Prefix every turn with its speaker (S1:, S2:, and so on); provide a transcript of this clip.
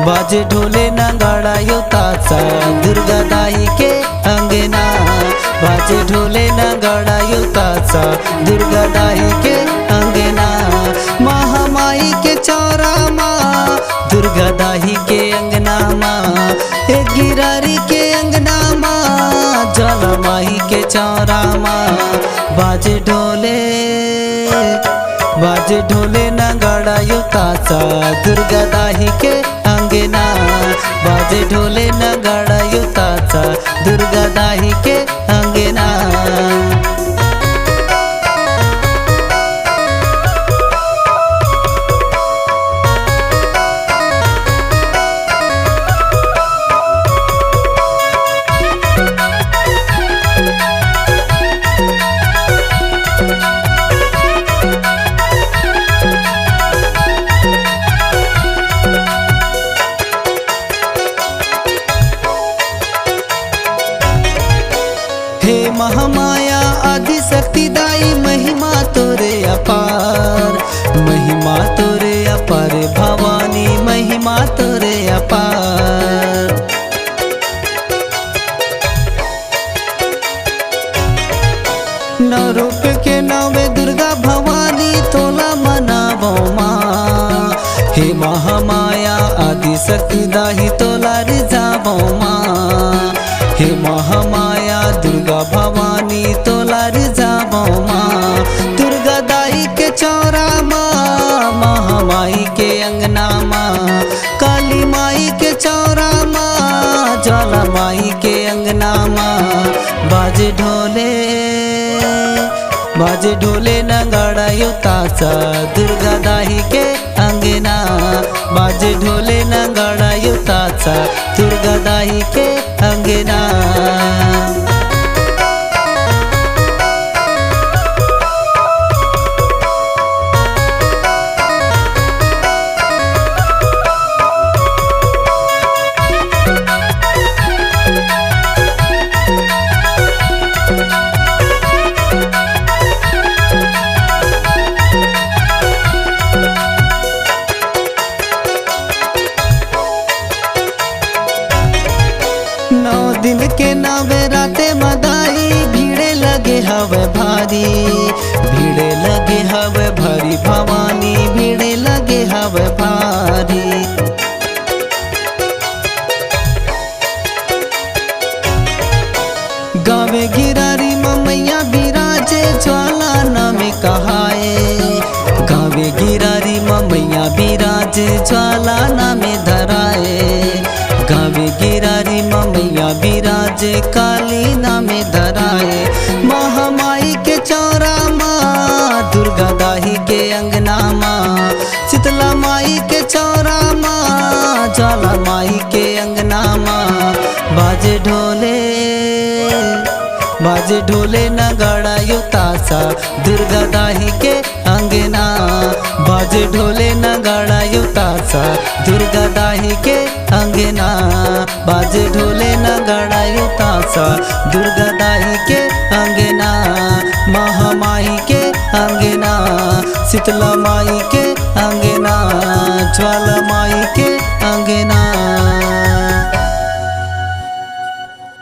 S1: बाजे ढोले नगाड़ा युताचा दुर्गा दाई के अंगना बाजे ढोले नगाड़ा युताचा दुर्गा दाई के अंगना महामाई के चौरा माँ दुर्गा दाई के अंगना माँ एक गिरारी के अंगना माँ ज्वाला माई के चौरा माँ बाजे ढोले नगाड़ा युताचा दुर्गा दाई के अंगना बाजे ढोले नगाड़ा युताचा दुर्गा दाई के अंगना। हे महामाया आदि शक्ति दाई महिमा तोरे अपार भवानी महिमा तोरे अपार नौ रूप के नवे दुर्गा भवानी तोला मनावो माँ हे महामाया आदि शक्ति दाई तोला रिजावो माँ हे महामाया दुर्गा भवानी तोला रिजावो माँ दुर्गा दाई के चौरा माँ महामाई के अंगना माँ काली माई के चौरा माँ ज्वाला माई के अंगना माँ बाजे ढोले नगाड़ा युताचा दुर्गा दाई के अंगना बाजे ढोले नगाड़ा युताचा दुर्गा दाई के अंगना। नौ दिन के नवे राते मदाई भीड़े लगे हवे भारी भवानी भीड़े लगे हवे भारी गावे गिरारी मैया बिराजे ज्वाला नामे कहाए गावे गिरारी मैया बिराजे ज्वाला नामे धराए गावे गिरारी मैया बिराजे काली नामे धराए महामाई के चौरा माँ दुर्गा दाई के अंगना माँ शीतला माई के चौरा माँ ज्वाला माई के अंगना माँ बाजे ढोले नगाड़ा युताचा दुर्गा दाई के अंगना बाजे ढोले नगाड़ा युताचा दुर्गा दाई के अंगना बाजे ढोले नगाड़ा युताचा दुर्गा दाई के अंगना महामाई के अंगना शीतला माई के अंगना ज्वाला